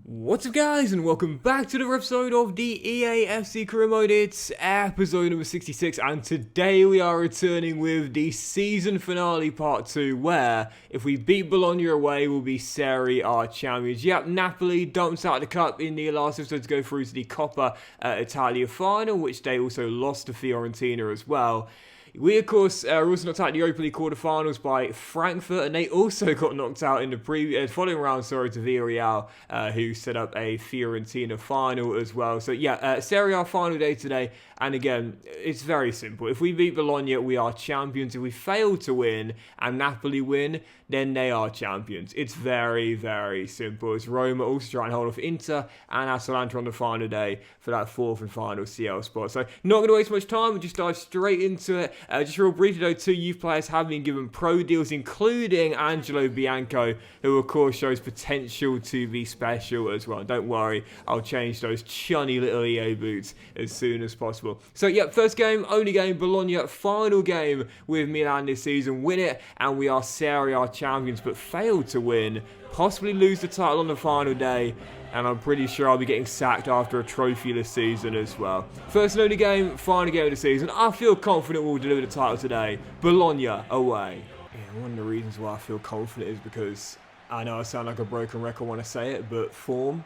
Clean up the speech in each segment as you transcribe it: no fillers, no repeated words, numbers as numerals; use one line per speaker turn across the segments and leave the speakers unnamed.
What's up guys, and welcome back to another episode of the EAFC Career Mode. It's episode number 66, and today we are returning with the season finale part 2, where if we beat Bologna away, we'll be Serie A champions. Yep, Napoli dumps out the cup in the last episode to go through to the Coppa Italia final, which they also lost to Fiorentina as well. We, of course, are also knocked out in the Europa League quarterfinals by Frankfurt, and they also got knocked out in the following round, to Villarreal, who set up a Fiorentina final as well. So, yeah, Serie A final day today, and again, it's very simple. If we beat Bologna, we are champions. If we fail to win and Napoli win, then they are champions. It's very, very simple. As Roma also try and hold off Inter and Atalanta on the final day for that fourth and final CL spot. So, not going to waste much time. We'll just dive straight into it. Just real briefly though, 2 youth players have been given pro deals, including Angelo Bianco, who of course shows potential to be special as well. Don't worry, I'll change those chunny little EA boots as soon as possible. So yeah, first game, only game, Bologna, final game with Milan this season. Win it, and we are Serie A champions, but failed to win. Possibly lose the title on the final day, and I'm pretty sure I'll be getting sacked after a trophyless season as well. First and only game, final game of the season. I feel confident we'll deliver the title today. Bologna away. Yeah, one of the reasons why I feel confident is because I know I sound like a broken record when I say it, but form.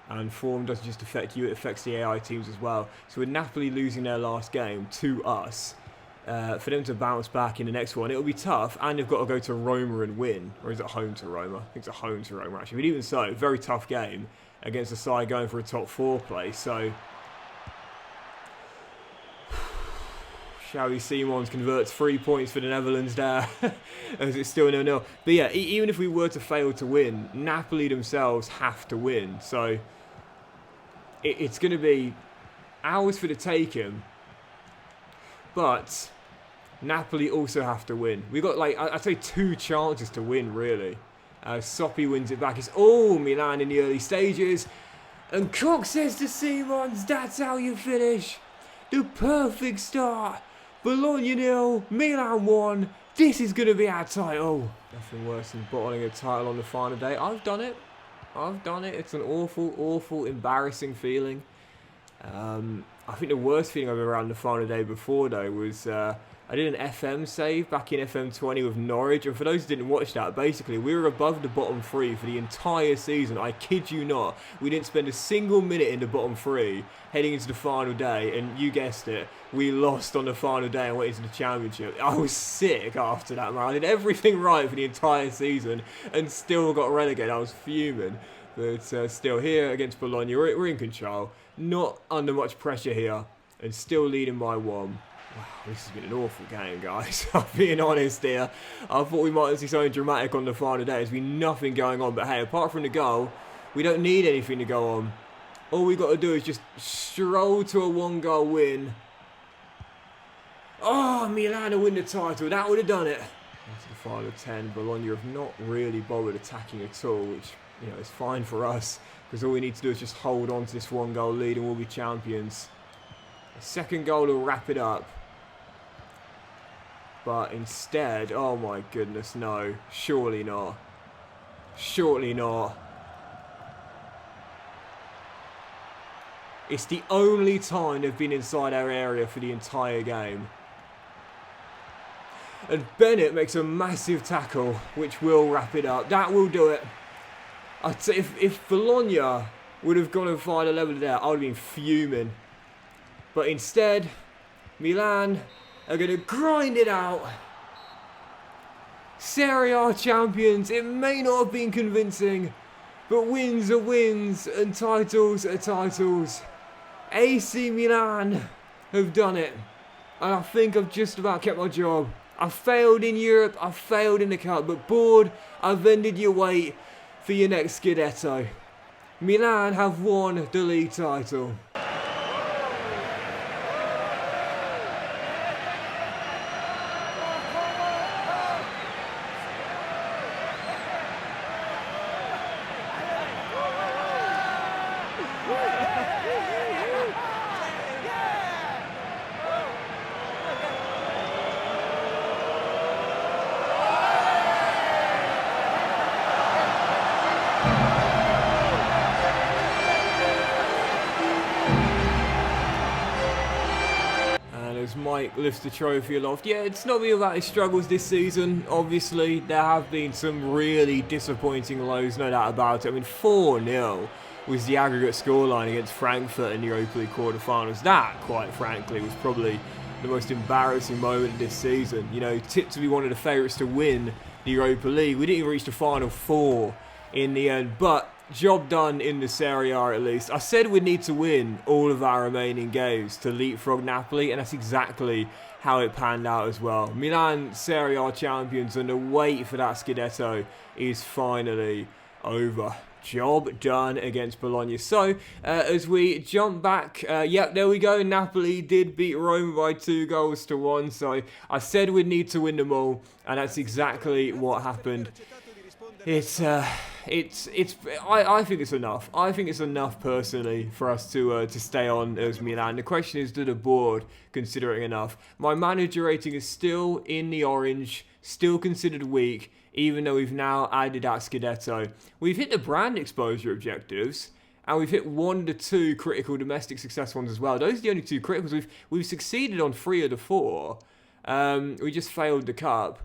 And form doesn't just affect you, it affects the AI teams as well. So with Napoli losing their last game to us, for them to bounce back in the next one, it'll be tough, and they've got to go to Roma and win. Or is it home to Roma? I think it's a home to Roma actually. But even so, very tough game against a side going for a top 4 place. So Xavi Simons converts 3 points for the Netherlands there, as it's still 0-0. But yeah, even if we were to fail to win, Napoli themselves have to win. So it's going to be ours for the taking. But Napoli also have to win. We've got, like, I'd say 2 chances to win, really. Soppi wins it back. It's all Milan in the early stages. And Koch says to Simons, that's how you finish. The perfect start. Bologna 0, Milan 1. This is going to be our title. Nothing worse than bottling a title on the final day. I've done it. It's an awful, awful, embarrassing feeling. I think the worst feeling I've ever had on the final day before, though, was I did an FM save back in FM 20 with Norwich. And for those who didn't watch that, basically, we were above the bottom 3 for the entire season. I kid you not. We didn't spend a single minute in the bottom 3 heading into the final day. And you guessed it, we lost on the final day and went into the championship. I was sick after that, man. I did everything right for the entire season and still got relegated. I was fuming. But still, here against Bologna, we're in control. Not under much pressure here, and still leading by 1. Wow, this has been an awful game, guys. I'm being honest here. I thought we might see something dramatic on the final day. There's been nothing going on, but hey, apart from the goal, we don't need anything to go on. All we've got to do is just stroll to a 1-goal win. Oh, Milan will win the title. That would have done it. Into the final 10, Bologna have not really bothered attacking at all, which, you know, is fine for us, because all we need to do is just hold on to this 1-goal lead and we'll be champions. A second goal will wrap it up. But instead, oh my goodness, no. Surely not. Surely not. It's the only time they've been inside our area for the entire game. And Bennett makes a massive tackle, which will wrap it up. That will do it. I'd say if Bologna would have gone and find a level there, I would have been fuming. But instead, Milan are going to grind it out. Serie A champions. It may not have been convincing, but wins are wins and titles are titles. AC Milan have done it. And I think I've just about kept my job. I failed in Europe, I failed in the cup, but board, I've ended your wait for your next Scudetto. Milan have won the league title. as Mike lifts the trophy aloft. Yeah, it's not been about his struggles this season. Obviously, there have been some really disappointing lows, no doubt about it. I mean, 4-0 was the aggregate scoreline against Frankfurt in the Europa League quarterfinals. That, quite frankly, was probably the most embarrassing moment of this season. You know, tipped to be one of the favourites to win the Europa League. We didn't even reach the final four in the end, but job done in the Serie A at least. I said we'd need to win all of our remaining games to leapfrog Napoli, and that's exactly how it panned out as well. Milan Serie A champions, and the wait for that Scudetto is finally over. Job done against Bologna. So, as we jump back, yep, there we go. Napoli did beat Roma by 2-1. So, I said we'd need to win them all, and that's exactly what happened. I think it's enough. I think it's enough personally for us to stay on as Milan. The question is, do the board consider it enough? My manager rating is still in the orange, still considered weak, even though we've now added that Scudetto. We've hit the brand exposure objectives, and we've hit 1 of the 2 critical domestic success ones as well. Those are the only 2 criticals. We've succeeded on 3 of the 4. We just failed the cup.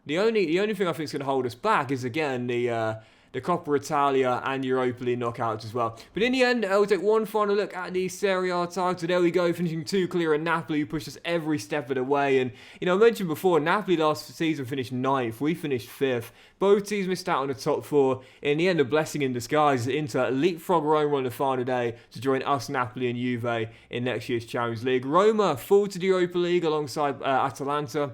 The only thing I think is going to hold us back is, again, the Coppa Italia and Europa League knockouts as well. But in the end, we'll take one final look at the Serie A title. There we go, finishing 2 clear of Napoli, who pushed us every step of the way. And, you know, I mentioned before, Napoli last season finished 9th. We finished 5th. Both teams missed out on the top 4. In the end, a blessing in disguise. Inter leapfrog Roma on the final day to join us, Napoli and Juve, in next year's Champions League. Roma fall to the Europa League alongside Atalanta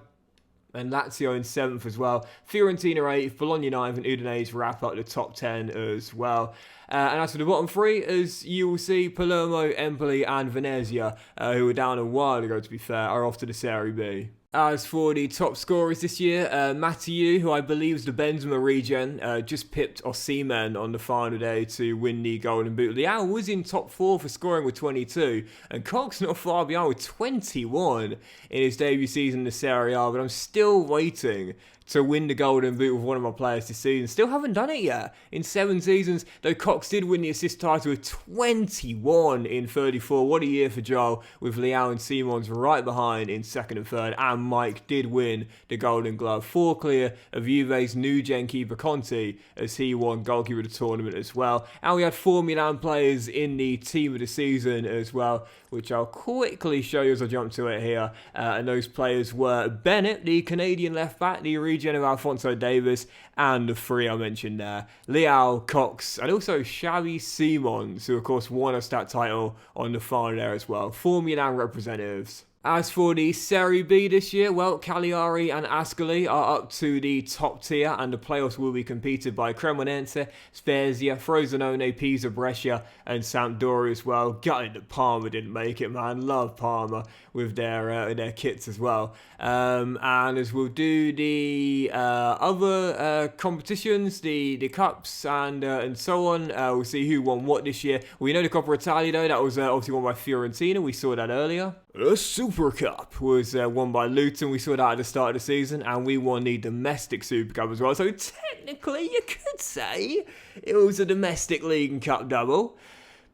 and Lazio in 7th as well. Fiorentina 8th, Bologna 9th, and Udinese wrap up the top 10 as well. And as for the bottom 3, as you will see, Palermo, Empoli and Venezia, who were down a while ago to be fair, are off to the Serie B. As for the top scorers this year, Mathieu, who I believe is the Benzema regen, just pipped Osimhen on the final day to win the Golden Boot. Leao was in top 4 for scoring with 22, and Cox not far behind with 21 in his debut season in the Serie A, but I'm still waiting to win the Golden Boot with one of my players this season. Still haven't done it yet in 7 seasons, though Cox did win the assist title with 21 in 34. What a year for Joel, with Leao and Simons right behind in 2nd and 3rd, and Mike did win the Golden Glove. 4 clear of Juve's new gen keeper Conte, as he won goalkeeper of the tournament as well. And we had 4 Milan players in the team of the season as well, which I'll quickly show you as I jump to it here. And those players were Bennett, the Canadian left back, the regen of Alphonso Davies, and the 3 I mentioned there, Leao, Cox, and also Xavi Simons, who of course won us that title on the final there as well. 4 Milan representatives. As for the Serie B this year, well, Cagliari and Ascoli are up to the top tier, and the playoffs will be competed by Cremonense, Spezia, Frosinone, Pisa, Brescia, and Sampdoria as well. Gutted that Parma didn't make it, man. Love Parma with their kits as well. And as we'll do the other competitions, the cups and so on, we'll see who won what this year. We know the Coppa Italia though, that was obviously won by Fiorentina. We saw that earlier. The Super Cup was won by Luton. We saw that at the start of the season, and we won the domestic Super Cup as well. So technically, you could say it was a domestic league and cup double.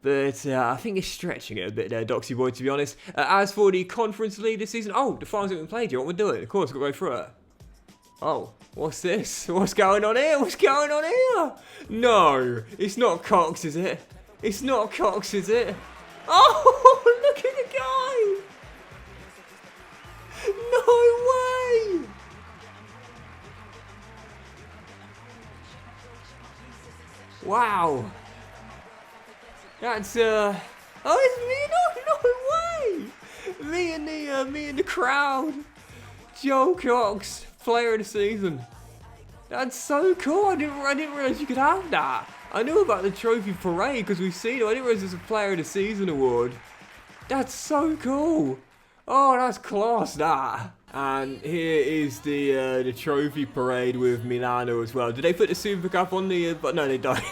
But I think you're stretching it a bit there, Doxy boy, to be honest. As for the Conference League this season, the finals haven't been played yet. What we're doing? Of course, we've got to go through it. Oh, what's this? What's going on here? What's going on here? No, it's not Cox, is it? It's not Cox, is it? Oh, look at the guy! No way! Wow. That's oh, it's me! No way! Me and the crowd. Joe Cox, player of the season. That's so cool. I didn't realize you could have that. I knew about the trophy parade because we've seen it. I didn't realize there's a player of the season award. That's so cool. Oh, that's class, that. And here is the trophy parade with Milano as well. Did they put the Super Cup on the... but no, they don't.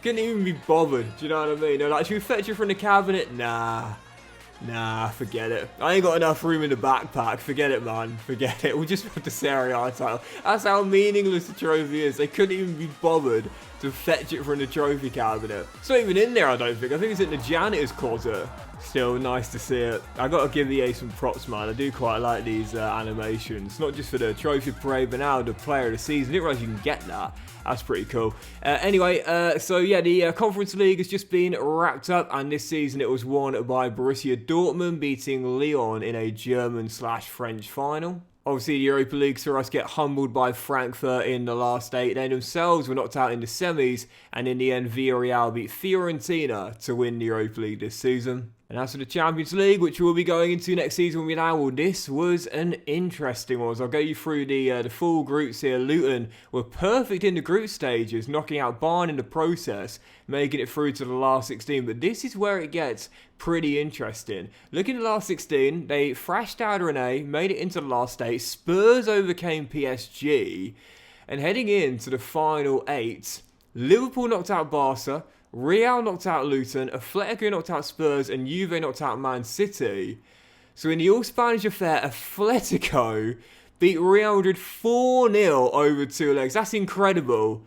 Couldn't even be bothered, do you know what I mean? They're like, should we fetch it from the cabinet? Nah. Nah, forget it. I ain't got enough room in the backpack. Forget it, man. Forget it. We'll just put the Serie A title. That's how meaningless the trophy is. They couldn't even be bothered to fetch it from the trophy cabinet. It's not even in there, I don't think. I think it's in the janitor's closet. Still, nice to see it. I gotta give EA some props, man. I do quite like these animations. Not just for the trophy parade, but now the player of the season. I didn't realise you can get that. That's pretty cool. So yeah, the Conference League has just been wrapped up, and this season it was won by Borussia Dortmund, beating Lyon in a German/French final. Obviously, the Europa League saw us get humbled by Frankfurt in the last 8. They themselves were knocked out in the semis, and in the end, Villarreal beat Fiorentina to win the Europa League this season. And as for the Champions League, which we'll be going into next season with now, well, this was an interesting one. So I'll go you through the full groups here. Luton were perfect in the group stages, knocking out Bayern in the process, making it through to the last 16. But this is where it gets pretty interesting. Looking at the last 16, they thrashed out Rennes, made it into the last 8. Spurs overcame PSG. And heading into the final 8, Liverpool knocked out Barca, Real knocked out Luton, Atletico knocked out Spurs, and Juve knocked out Man City. So in the all-Spanish affair, Atletico beat Real Madrid 4-0 over 2 legs. That's incredible.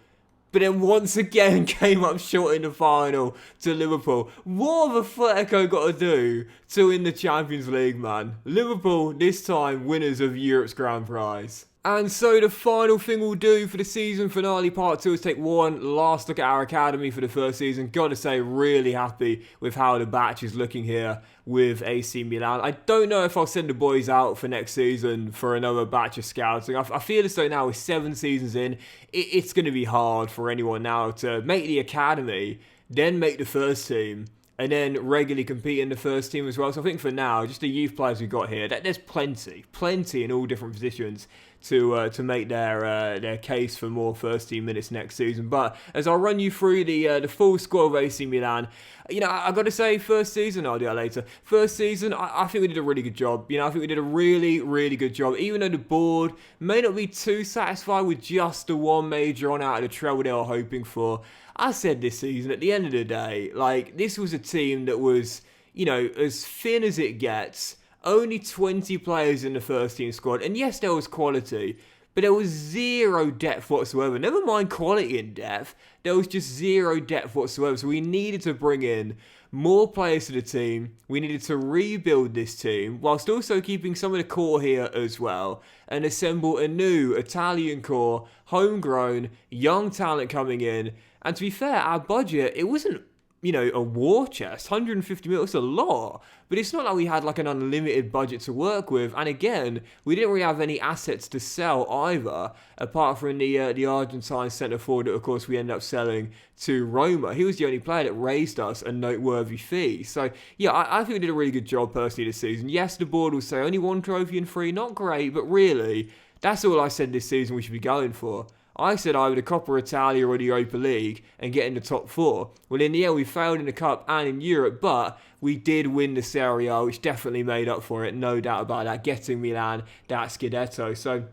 But then once again came up short in the final to Liverpool. What have Atletico got to do to win the Champions League, man? Liverpool, this time, winners of Europe's Grand Prize. And so the final thing we'll do for the season finale part 2 is take one last look at our academy for the first season. Gotta say, really happy with how the batch is looking here with AC Milan. I don't know if I'll send the boys out for next season for another batch of scouting. I feel as though now with 7 seasons in, it's going to be hard for anyone now to make the academy, then make the first team, and then regularly compete in the first team as well. So I think for now, just the youth players we've got here, there's plenty in all different positions to make their case for more first team minutes next season. But as I'll run you through the full squad of AC Milan, you know, I got to say, first season, I'll do that later. First season, I think we did a really good job. You know, I think we did a really, really good job. Even though the board may not be too satisfied with just the one major on out of the treble they were hoping for, I said this season, at the end of the day, like, this was a team that was, you know, as thin as it gets. Only 20 players in the first team squad. And yes, there was quality, but there was zero depth whatsoever. Never mind quality and depth. There was just zero depth whatsoever. So we needed to bring in more players to the team. We needed to rebuild this team, whilst also keeping some of the core here as well, and assemble a new Italian core, homegrown, young talent coming in. And to be fair, our budget, it wasn't, you know, a war chest. 150 mil, it's a lot. But it's not like we had like an unlimited budget to work with. And again, we didn't really have any assets to sell either, apart from the Argentine centre forward that, of course, we ended up selling to Roma. He was the only player that raised us a noteworthy fee. So, yeah, I think we did a really good job personally this season. Yes, the board will say only 1 trophy and 3, not great, but really, that's all I said this season we should be going for. I said either the Coppa Italia or the Europa League and get in the top 4. Well, in the end, we failed in the Cup and in Europe, but we did win the Serie A, which definitely made up for it, no doubt about that, getting Milan that Scudetto. So,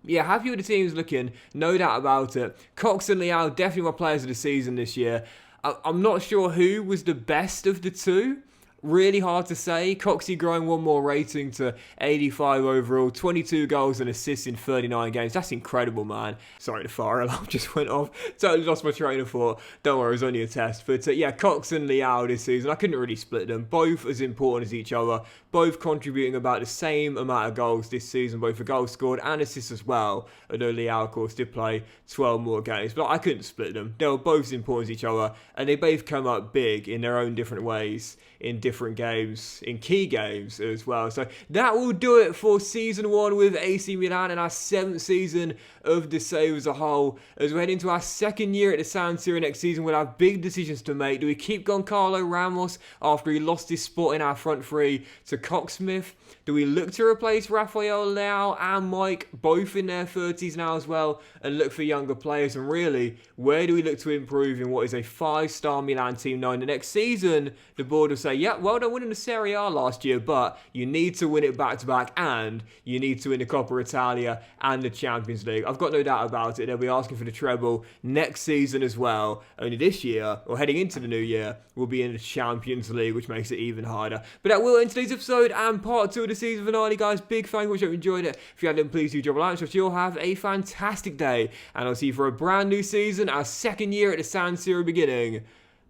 yeah, happy with the teams looking, no doubt about it. Cox and Leao, definitely my players of the season this year. I'm not sure who was the best of the two. Really hard to say. Coxie growing 1 more rating to 85 overall, 22 goals and assists in 39 games. That's incredible, man. Sorry, the fire alarm just went off. Totally lost my train of thought. Don't worry, it was only a test. But yeah, Cox and Leao this season, I couldn't really split them. Both as important as each other. Both contributing about the same amount of goals this season, both for goals scored and assists as well. Although Leao, of course, did play 12 more games. But I couldn't split them. They were both as important as each other. And they both come up big in their own different ways, in different games, in key games as well. So that will do it for Season 1 with AC Milan and our 7th season of the save as a whole. As we head into our 2nd year at the San Siro next season, we'll have big decisions to make. Do we keep Goncalo Ramos after he lost his spot in our front 3 to Coxsmith? Do we look to replace Rafael Leao and Mike, both in their 30s now as well, and look for younger players? And really, where do we look to improve in what is a 5-star Milan team, knowing the next season the board will say, yep, well done winning the Serie A last year, but you need to win it back-to-back, and you need to win the Coppa Italia and the Champions League. I've got no doubt about it. They'll be asking for the treble next season as well. Only this year, or heading into the new year, we'll be in the Champions League, which makes it even harder. But that will end today's episode and part 2 of the season finale, guys. Big thank you. I hope you enjoyed it. If you have, then please do drop a like. So you'll have a fantastic day, and I'll see you for a brand new season, our second year at the San Siro beginning,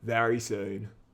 very soon.